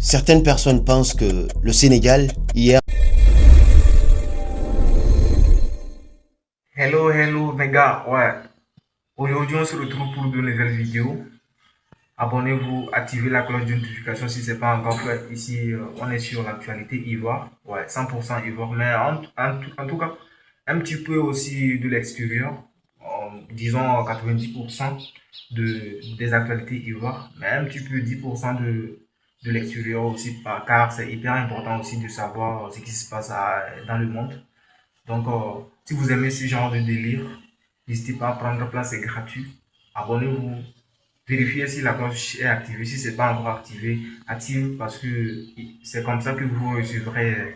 Certaines personnes pensent que le Sénégal, hier... Hello mes gars, ouais. Aujourd'hui on se retrouve pour de nouvelles vidéos. Abonnez-vous, activez la cloche de notification si ce n'est pas encore fait. Ici on est sur l'actualité Ivoire, ouais, 100% Ivoire, mais en tout cas un petit peu aussi de l'extérieur, disons 90% des actualités Ivoire, mais un petit peu 10% de l'extérieur aussi, car c'est hyper important aussi de savoir ce qui se passe dans le monde. Donc, si vous aimez ce genre de délire, n'hésitez pas à prendre place, c'est gratuit. Abonnez-vous, vérifiez si la cloche est activée. Si ce n'est pas encore activé, active parce que c'est comme ça que vous recevrez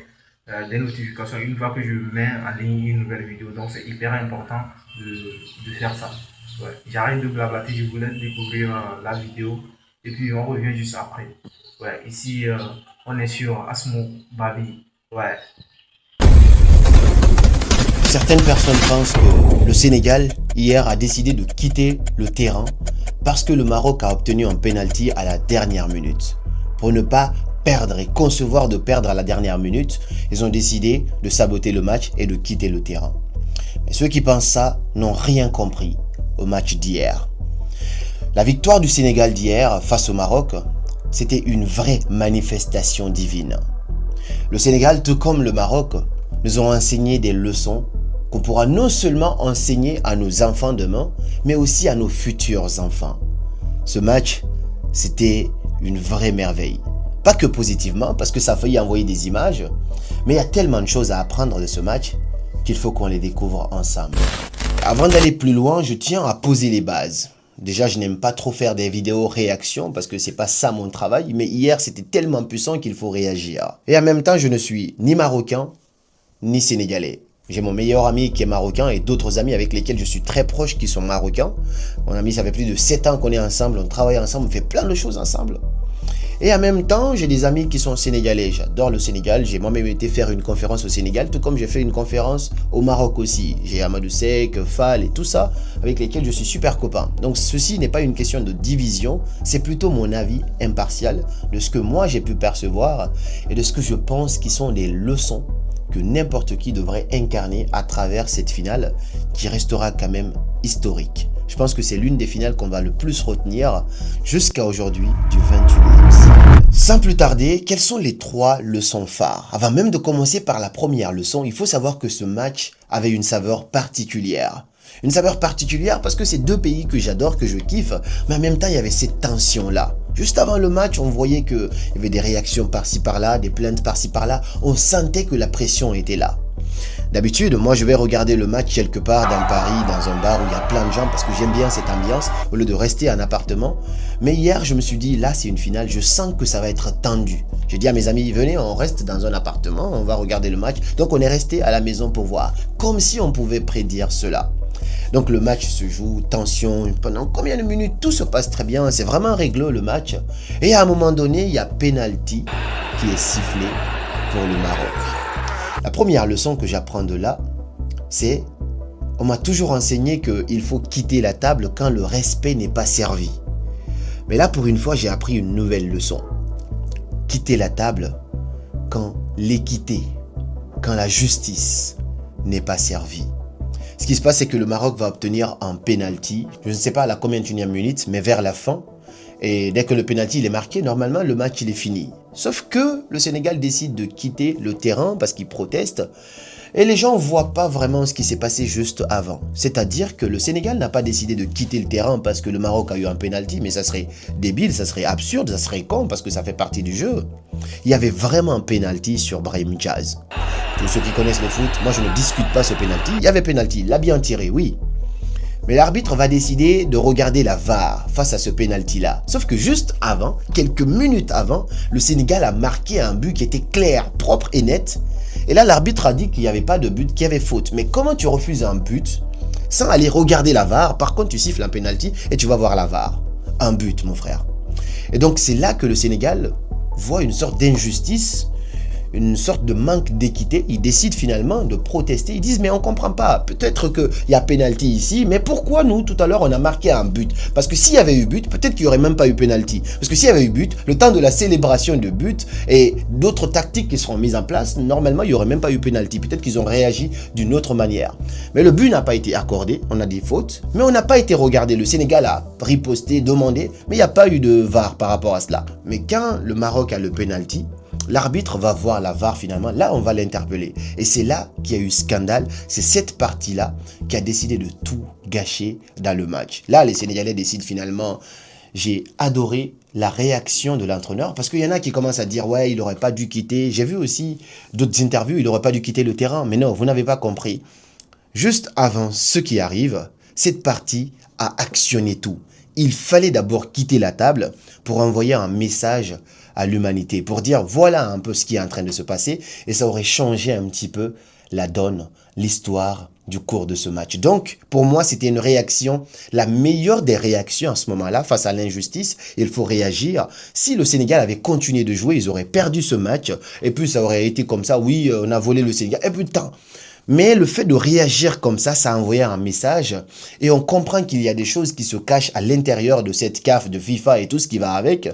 des notifications une fois que je mets en ligne une nouvelle vidéo. Donc, c'est hyper important de faire ça. Ouais. J'arrête de blablater, je vous laisse découvrir la vidéo et puis on revient juste après. Ouais, ici, on est sur Asmo Babi. Ouais. Certaines personnes pensent que le Sénégal, hier, a décidé de quitter le terrain parce que le Maroc a obtenu un penalty à la dernière minute. Pour ne pas perdre et concevoir de perdre à la dernière minute, ils ont décidé de saboter le match et de quitter le terrain. Mais ceux qui pensent ça n'ont rien compris au match d'hier. La victoire du Sénégal d'hier face au Maroc, c'était une vraie manifestation divine. Le Sénégal, tout comme le Maroc, nous ont enseigné des leçons qu'on pourra non seulement enseigner à nos enfants demain, mais aussi à nos futurs enfants. Ce match, c'était une vraie merveille. Pas que positivement, parce que ça a failli envoyer des images, mais il y a tellement de choses à apprendre de ce match qu'il faut qu'on les découvre ensemble. Avant d'aller plus loin, je tiens à poser les bases. Déjà, je n'aime pas trop faire des vidéos réactions parce que c'est pas ça mon travail, mais hier, c'était tellement puissant qu'il faut réagir. Et en même temps, je ne suis ni marocain, ni sénégalais. J'ai mon meilleur ami qui est marocain et d'autres amis avec lesquels je suis très proche qui sont marocains. Mon ami, ça fait plus de 7 ans qu'on est ensemble, on travaille ensemble, on fait plein de choses ensemble. Et en même temps, j'ai des amis qui sont sénégalais. J'adore le Sénégal. J'ai moi-même été faire une conférence au Sénégal, tout comme j'ai fait une conférence au Maroc aussi. J'ai Amadou Seck, Fall et tout ça, avec lesquels je suis super copain. Donc ceci n'est pas une question de division, c'est plutôt mon avis impartial de ce que moi j'ai pu percevoir et de ce que je pense qui sont les leçons que n'importe qui devrait incarner à travers cette finale qui restera quand même historique. Je pense que c'est l'une des finales qu'on va le plus retenir jusqu'à aujourd'hui du 21e siècle. Sans plus tarder, quelles sont les 3 leçons phares? Avant même de commencer par la première leçon, il faut savoir que ce match avait une saveur particulière. Une saveur particulière parce que c'est 2 pays que j'adore, que je kiffe, mais en même temps il y avait cette tension-là. Juste avant le match, on voyait qu'il y avait des réactions par-ci par-là, des plaintes par-ci par-là. On sentait que la pression était là. D'habitude, moi je vais regarder le match quelque part dans Paris, dans un bar où il y a plein de gens parce que j'aime bien cette ambiance au lieu de rester en appartement. Mais hier, je me suis dit, là c'est une finale, je sens que ça va être tendu. J'ai dit à mes amis, venez, on reste dans un appartement, on va regarder le match. Donc on est resté à la maison pour voir, comme si on pouvait prédire cela. Donc le match se joue, tension, pendant combien de minutes, tout se passe très bien, c'est vraiment réglo le match. Et à un moment donné, il y a penalty qui est sifflé pour le Maroc. La première leçon que j'apprends de là, c'est on m'a toujours enseigné qu'il faut quitter la table quand le respect n'est pas servi. Mais là, pour une fois, j'ai appris une nouvelle leçon. Quitter la table quand l'équité, quand la justice n'est pas servie. Ce qui se passe, c'est que le Maroc va obtenir un penalty. Je ne sais pas à la combienième minute, mais vers la fin. Et dès que le penalty il est marqué, normalement, le match il est fini. Sauf que le Sénégal décide de quitter le terrain parce qu'il proteste. Et les gens ne voient pas vraiment ce qui s'est passé juste avant. C'est-à-dire que le Sénégal n'a pas décidé de quitter le terrain parce que le Maroc a eu un penalty, mais ça serait débile, ça serait absurde, ça serait con parce que ça fait partie du jeu. Il y avait vraiment un penalty sur Brahim Diaz. Pour ceux qui connaissent le foot, moi je ne discute pas ce penalty. Il y avait penalty, il l'a bien tiré, oui. Mais l'arbitre va décider de regarder la VAR face à ce penalty-là. Sauf que juste avant, quelques minutes avant, le Sénégal a marqué un but qui était clair, propre et net. Et là, l'arbitre a dit qu'il n'y avait pas de but, qu'il y avait faute. Mais comment tu refuses un but sans aller regarder la VAR? Par contre, tu siffles un penalty et tu vas voir la VAR. Un but, mon frère. Et donc, c'est là que le Sénégal voit une sorte d'injustice, une sorte de manque d'équité, ils décident finalement de protester. Ils disent mais on ne comprend pas, peut-être qu'il y a pénalty ici, mais pourquoi nous tout à l'heure on a marqué un but? Parce que s'il y avait eu but, peut-être qu'il n'y aurait même pas eu pénalty. Parce que s'il y avait eu but, le temps de la célébration de but et d'autres tactiques qui seront mises en place, normalement il n'y aurait même pas eu pénalty. Peut-être qu'ils ont réagi d'une autre manière. Mais le but n'a pas été accordé, on a des fautes, mais on n'a pas été regardé. Le Sénégal a riposté, demandé, mais il n'y a pas eu de VAR par rapport à cela. Mais quand le Maroc a le pénalty, l'arbitre va voir la VAR finalement, là on va l'interpeller. Et c'est là qu'il y a eu scandale, c'est cette partie-là qui a décidé de tout gâcher dans le match. Là les Sénégalais décident finalement, j'ai adoré la réaction de l'entraîneur parce qu'il y en a qui commencent à dire ouais il n'aurait pas dû quitter, j'ai vu aussi d'autres interviews, il n'aurait pas dû quitter le terrain, mais non vous n'avez pas compris. Juste avant ce qui arrive, cette partie a actionné tout. Il fallait d'abord quitter la table pour envoyer un message à l'humanité, pour dire voilà un peu ce qui est en train de se passer et ça aurait changé un petit peu la donne, l'histoire du cours de ce match. Donc, pour moi, c'était une réaction, la meilleure des réactions à ce moment-là face à l'injustice. Il faut réagir. Si le Sénégal avait continué de jouer, ils auraient perdu ce match et puis ça aurait été comme ça, oui, on a volé le Sénégal et putain. Mais le fait de réagir comme ça a envoyé un message et on comprend qu'il y a des choses qui se cachent à l'intérieur de cette CAF, de FIFA et tout ce qui va avec,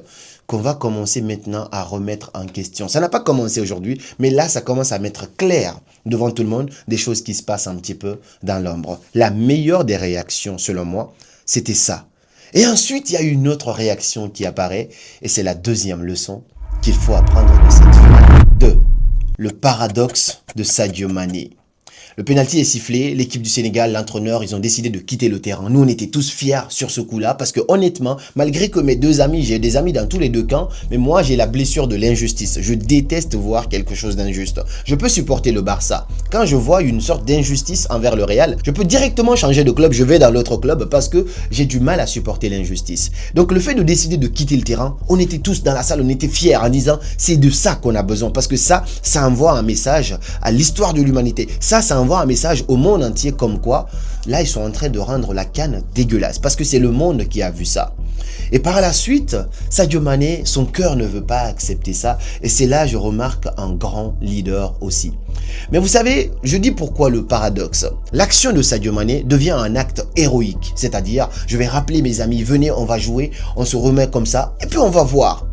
qu'on va commencer maintenant à remettre en question. Ça n'a pas commencé aujourd'hui, mais là, ça commence à mettre clair devant tout le monde des choses qui se passent un petit peu dans l'ombre. La meilleure des réactions, selon moi, c'était ça. Et ensuite, il y a une autre réaction qui apparaît et c'est la deuxième leçon qu'il faut apprendre de cette finale. 2. Le paradoxe de Sadio Mané. Le pénalty est sifflé, l'équipe du Sénégal, l'entraîneur, ils ont décidé de quitter le terrain. Nous, on était tous fiers sur ce coup-là parce que honnêtement, malgré que mes deux amis, j'ai des amis dans tous les deux camps, mais moi, j'ai la blessure de l'injustice. Je déteste voir quelque chose d'injuste. Je peux supporter le Barça. Quand je vois une sorte d'injustice envers le Real, je peux directement changer de club, je vais dans l'autre club parce que j'ai du mal à supporter l'injustice. Donc, le fait de décider de quitter le terrain, on était tous dans la salle, on était fiers en disant c'est de ça qu'on a besoin parce que ça envoie un message à l'histoire de l'humanité. Ça envoie un message au monde entier comme quoi, là, ils sont en train de rendre la CAN dégueulasse parce que c'est le monde qui a vu ça. Et par la suite, Sadio Mané, son cœur ne veut pas accepter ça et c'est là, je remarque, un grand leader aussi. Mais vous savez, je dis pourquoi le paradoxe. L'action de Sadio Mané devient un acte héroïque, c'est-à-dire, je vais rappeler mes amis, venez, on va jouer, on se remet comme ça et puis on va voir.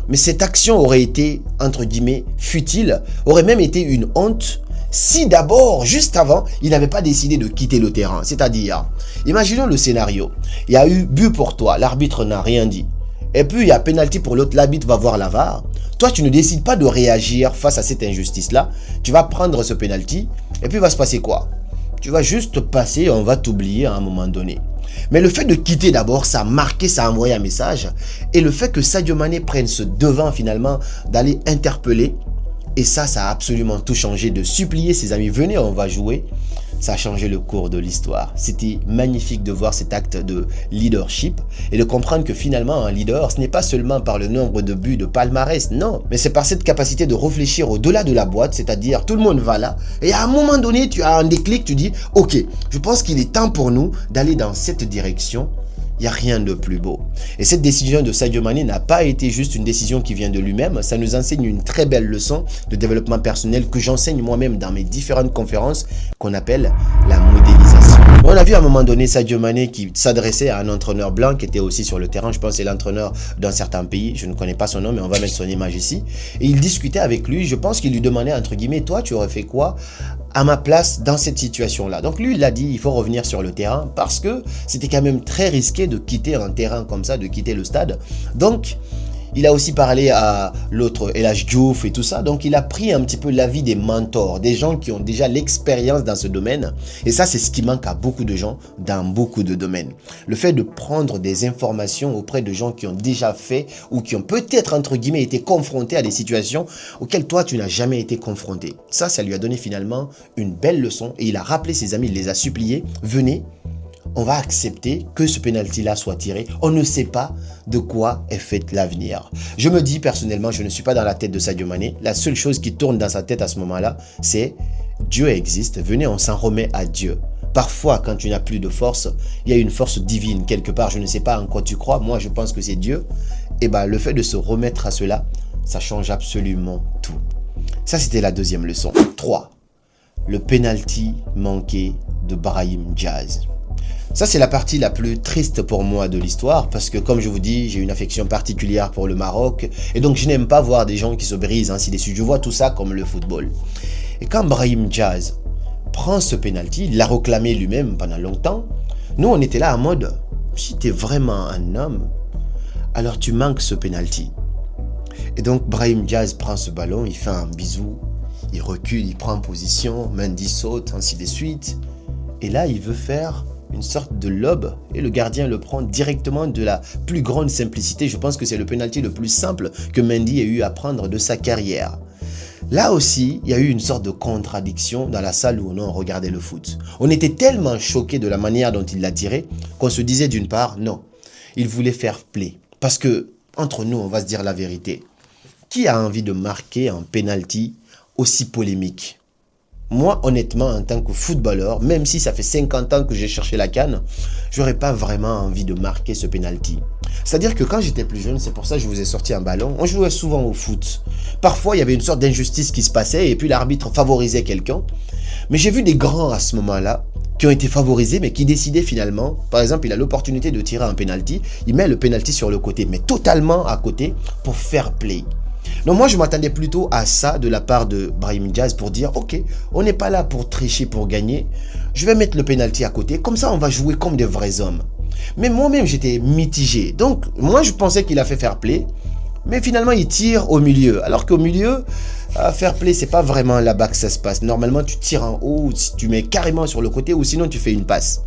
Mais cette action aurait été, entre guillemets, futile, aurait même été une honte si d'abord, juste avant, il n'avait pas décidé de quitter le terrain. C'est-à-dire, imaginons le scénario. Il y a eu but pour toi, l'arbitre n'a rien dit. Et puis, il y a pénalty pour l'autre, l'arbitre va voir la VAR. Toi, tu ne décides pas de réagir face à cette injustice-là. Tu vas prendre ce pénalty et puis il va se passer quoi? Tu vas juste passer et on va t'oublier à un moment donné. Mais le fait de quitter d'abord, ça a marqué, ça a envoyé un message. Et le fait que Sadio Mané prenne ce devant finalement d'aller interpeller, et ça a absolument tout changé, de supplier ses amis, venez, on va jouer. Ça a changé le cours de l'histoire. C'était magnifique de voir cet acte de leadership et de comprendre que finalement, un leader, ce n'est pas seulement par le nombre de buts, de palmarès, non. Mais c'est par cette capacité de réfléchir au-delà de la boîte, c'est-à-dire tout le monde va là. Et à un moment donné, tu as un déclic, tu dis, ok, je pense qu'il est temps pour nous d'aller dans cette direction. Il n'y a rien de plus beau. Et cette décision de Sadio Mané n'a pas été juste une décision qui vient de lui-même. Ça nous enseigne une très belle leçon de développement personnel que j'enseigne moi-même dans mes différentes conférences qu'on appelle la modélisation. On a vu à un moment donné Sadio Mané qui s'adressait à un entraîneur blanc qui était aussi sur le terrain. Je pense que c'est l'entraîneur d'un certain pays. Je ne connais pas son nom, mais on va mettre son image ici. Et il discutait avec lui. Je pense qu'il lui demandait, entre guillemets, toi, tu aurais fait quoi à ma place dans cette situation-là? Donc lui, il a dit, il faut revenir sur le terrain parce que c'était quand même très risqué de quitter un terrain comme ça, de quitter le stade. Donc, il a aussi parlé à l'autre, El Hadji Diouf et tout ça. Donc, il a pris un petit peu l'avis des mentors, des gens qui ont déjà l'expérience dans ce domaine. Et ça, c'est ce qui manque à beaucoup de gens dans beaucoup de domaines. Le fait de prendre des informations auprès de gens qui ont déjà fait ou qui ont peut-être, entre guillemets, été confrontés à des situations auxquelles toi, tu n'as jamais été confronté. Ça lui a donné finalement une belle leçon. Et il a rappelé ses amis, il les a suppliés, venez, on va accepter que ce pénalty-là soit tiré. On ne sait pas de quoi est fait l'avenir. Je me dis personnellement, je ne suis pas dans la tête de Sadio Mané. La seule chose qui tourne dans sa tête à ce moment-là, c'est Dieu existe. Venez, on s'en remet à Dieu. Parfois, quand tu n'as plus de force, il y a une force divine quelque part. Je ne sais pas en quoi tu crois. Moi, je pense que c'est Dieu. Et bien, le fait de se remettre à cela, ça change absolument tout. Ça, c'était la deuxième leçon. 3. Le penalty manqué de Brahim Diaz. Ça, c'est la partie la plus triste pour moi de l'histoire parce que, comme je vous dis, j'ai une affection particulière pour le Maroc et donc je n'aime pas voir des gens qui se brisent ainsi de suite. Je vois tout ça comme le football. Et quand Brahim Diaz prend ce penalty, il l'a réclamé lui-même pendant longtemps, nous, on était là en mode, si tu es vraiment un homme, alors tu manques ce penalty. Et donc, Brahim Diaz prend ce ballon, il fait un bisou, il recule, il prend position, Mendy saute, ainsi de suite. Et là, il veut faire une sorte de lob et le gardien le prend directement de la plus grande simplicité. Je pense que c'est le penalty le plus simple que Mendy ait eu à prendre de sa carrière. Là aussi, il y a eu une sorte de contradiction dans la salle où on regardait le foot. On était tellement choqués de la manière dont il l'a tiré qu'on se disait d'une part, non, il voulait faire play. Parce que, entre nous, on va se dire la vérité. Qui a envie de marquer un penalty aussi polémique? Moi, honnêtement, en tant que footballeur, même si ça fait 50 ans que j'ai cherché la CAN, j'aurais pas vraiment envie de marquer ce penalty. C'est-à-dire que quand j'étais plus jeune, c'est pour ça que je vous ai sorti un ballon, on jouait souvent au foot. Parfois, il y avait une sorte d'injustice qui se passait et puis l'arbitre favorisait quelqu'un. Mais j'ai vu des grands à ce moment-là qui ont été favorisés mais qui décidaient finalement, par exemple, il a l'opportunité de tirer un penalty, il met le penalty sur le côté, mais totalement à côté pour faire play. Donc moi, je m'attendais plutôt à ça de la part de Brahim Diaz pour dire, ok, on n'est pas là pour tricher, pour gagner. Je vais mettre le penalty à côté, comme ça on va jouer comme des vrais hommes. Mais moi-même, j'étais mitigé. Donc moi, je pensais qu'il a fait fair play, mais finalement, il tire au milieu. Alors qu'au milieu, fair play, c'est pas vraiment là-bas que ça se passe. Normalement, tu tires en haut, tu mets carrément sur le côté ou sinon tu fais une passe.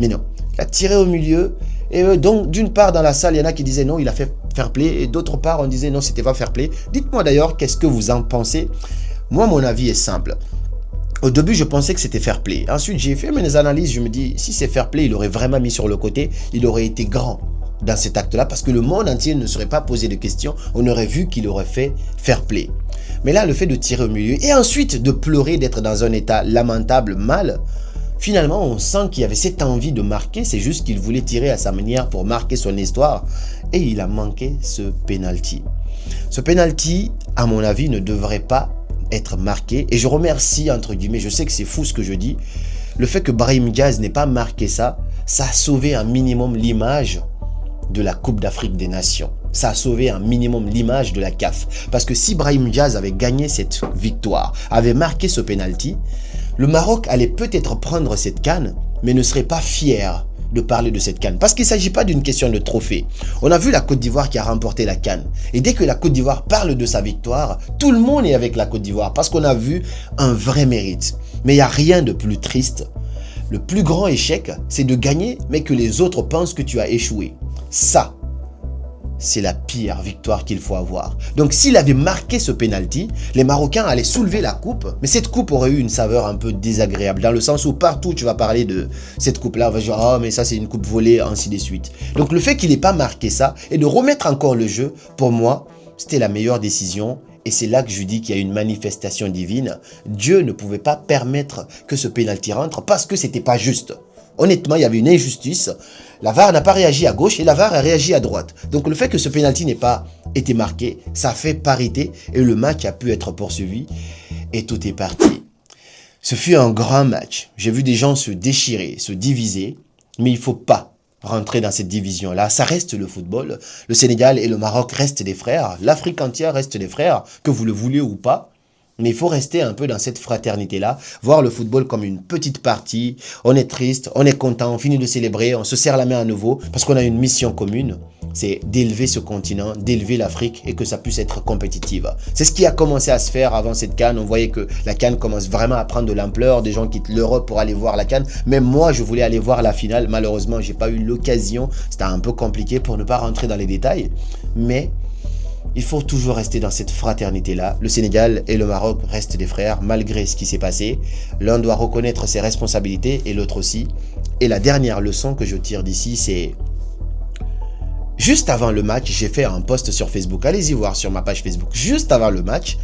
Mais non, il a tiré au milieu. Et donc, d'une part, dans la salle, il y en a qui disaient non, il a fait fair play. Et d'autre part, on disait non, c'était pas fair play. Dites-moi d'ailleurs, qu'est-ce que vous en pensez? Moi, mon avis est simple. Au début, je pensais que c'était fair play. Ensuite, j'ai fait mes analyses. Je me dis, si c'est fair play, il aurait vraiment mis sur le côté. Il aurait été grand dans cet acte-là parce que le monde entier ne serait pas posé de questions. On aurait vu qu'il aurait fait fair play. Mais là, le fait de tirer au milieu et ensuite de pleurer, d'être dans un état lamentable, mal, finalement, on sent qu'il y avait cette envie de marquer. C'est juste qu'il voulait tirer à sa manière pour marquer son histoire. Et il a manqué ce penalty. Ce penalty, à mon avis, ne devrait pas être marqué. Et je remercie, entre guillemets, je sais que c'est fou ce que je dis, le fait que Brahim Diaz n'ait pas marqué ça, ça a sauvé un minimum l'image de la Coupe d'Afrique des Nations. Ça a sauvé un minimum l'image de la CAF. Parce que si Brahim Diaz avait gagné cette victoire, avait marqué ce penalty, le Maroc allait peut-être prendre cette CAN, mais ne serait pas fier de parler de cette CAN. Parce qu'il ne s'agit pas d'une question de trophée. On a vu la Côte d'Ivoire qui a remporté la CAN. Et dès que la Côte d'Ivoire parle de sa victoire, tout le monde est avec la Côte d'Ivoire parce qu'on a vu un vrai mérite. Mais il n'y a rien de plus triste. Le plus grand échec, c'est de gagner, mais que les autres pensent que tu as échoué. Ça, c'est la pire victoire qu'il faut avoir. Donc s'il avait marqué ce penalty, les Marocains allaient soulever la coupe, mais cette coupe aurait eu une saveur un peu désagréable, dans le sens où partout tu vas parler de cette coupe-là, on va dire « Ah, mais ça c'est une coupe volée », ainsi de suite. Donc le fait qu'il n'ait pas marqué ça, et de remettre encore le jeu, pour moi, c'était la meilleure décision. Et c'est là que je dis qu'il y a une manifestation divine. Dieu ne pouvait pas permettre que ce penalty rentre parce que c'était pas juste. Honnêtement, il y avait une injustice. La VAR n'a pas réagi à gauche et la VAR a réagi à droite. Donc le fait que ce penalty n'ait pas été marqué, ça fait parité et le match a pu être poursuivi et tout est parti. Ce fut un grand match. J'ai vu des gens se déchirer, se diviser, mais il ne faut pas rentrer dans cette division-là. Ça reste le football. Le Sénégal et le Maroc restent des frères. L'Afrique entière reste des frères, que vous le vouliez ou pas. Mais il faut rester un peu dans cette fraternité-là, voir le football comme une petite partie. On est triste, on est content, on finit de célébrer, on se serre la main à nouveau parce qu'on a une mission commune. C'est d'élever ce continent, d'élever l'Afrique et que ça puisse être compétitive. C'est ce qui a commencé à se faire avant cette CAN. On voyait que la CAN commence vraiment à prendre de l'ampleur. Des gens quittent l'Europe pour aller voir la CAN. Même moi, je voulais aller voir la finale. Malheureusement, j'ai pas eu l'occasion. C'était un peu compliqué pour ne pas rentrer dans les détails. Mais il faut toujours rester dans cette fraternité-là. Le Sénégal et le Maroc restent des frères malgré ce qui s'est passé. L'un doit reconnaître ses responsabilités et l'autre aussi. Et la dernière leçon que je tire d'ici, c'est juste avant le match, j'ai fait un post sur Facebook. Allez-y voir sur ma page Facebook. Juste avant le match.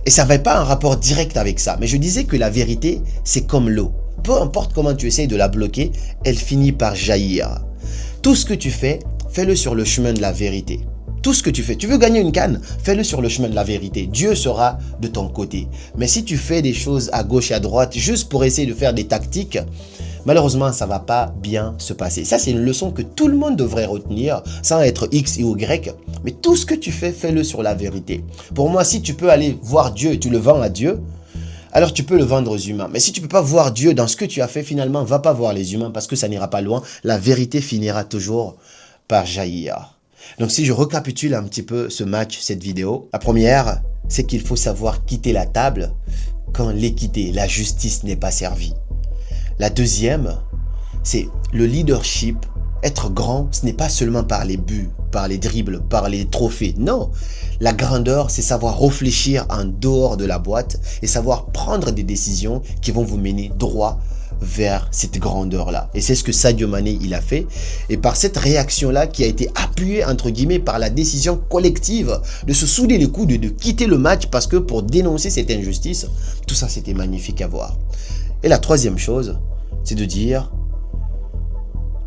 Et ça n'avait pas un rapport direct avec ça. Mais je disais que la vérité, c'est comme l'eau. Peu importe comment tu essayes de la bloquer, elle finit par jaillir. Tout ce que tu fais, fais-le sur le chemin de la vérité. tout ce que tu fais. Tu veux gagner une canne, fais-le sur le chemin de la vérité. Dieu sera de ton côté. Mais si tu fais des choses à gauche et à droite juste pour essayer de faire des tactiques, malheureusement, ça ne va pas bien se passer. Ça, c'est une leçon que tout le monde devrait retenir, sans être X ou Y. Mais tout ce que tu fais, fais-le sur la vérité. Pour moi, si tu peux aller voir Dieu et tu le vends à Dieu, alors tu peux le vendre aux humains. Mais si tu ne peux pas voir Dieu dans ce que tu as fait, finalement, va pas voir les humains parce que ça n'ira pas loin. La vérité finira toujours par jaillir. Donc si je récapitule un petit peu ce match, cette vidéo, la première, c'est qu'il faut savoir quitter la table quand l'équité, la justice n'est pas servie. La deuxième, c'est le leadership. Être grand, ce n'est pas seulement par les buts, par les dribbles, par les trophées. Non, la grandeur, c'est savoir réfléchir en dehors de la boîte et savoir prendre des décisions qui vont vous mener droit vers cette grandeur-là. Et c'est ce que Sadio Mané, il a fait. Et par cette réaction-là, qui a été appuyée, entre guillemets, par la décision collective de se souder les coudes et de quitter le match parce que pour dénoncer cette injustice, tout ça, c'était magnifique à voir. Et la troisième chose, c'est de dire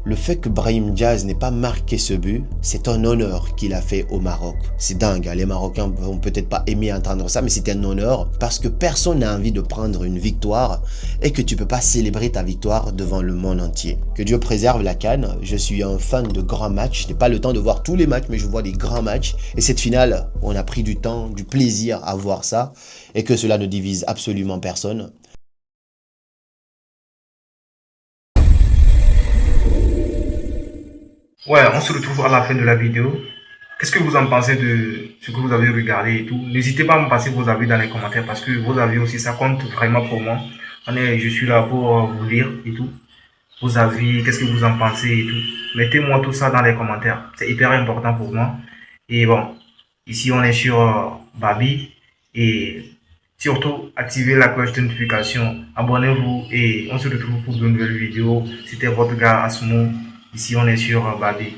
le fait que Brahim Diaz n'ait pas marqué ce but, c'est un honneur qu'il a fait au Maroc. C'est dingue, hein? Les Marocains vont peut-être pas aimer entendre ça, mais c'est un honneur parce que personne n'a envie de prendre une victoire et que tu peux pas célébrer ta victoire devant le monde entier. Que Dieu préserve la CAN. Je suis un fan de grands matchs. Je n'ai pas le temps de voir tous les matchs, mais je vois des grands matchs. Et cette finale, on a pris du temps, du plaisir à voir ça et que cela ne divise absolument personne. Ouais, on se retrouve à la fin de la vidéo. Qu'est-ce que vous en pensez de ce que vous avez regardé et tout? N'hésitez pas à me passer vos avis dans les commentaires parce que vos avis aussi, ça compte vraiment pour moi. Je suis là pour vous lire et tout. Vos avis, qu'est-ce que vous en pensez et tout. Mettez-moi tout ça dans les commentaires. C'est hyper important pour moi. Et bon, ici on est sur Babi. Et surtout, activez la cloche de notification. Abonnez-vous et on se retrouve pour de nouvelles vidéos. C'était votre gars Asmo. Ici, on est sur Babi.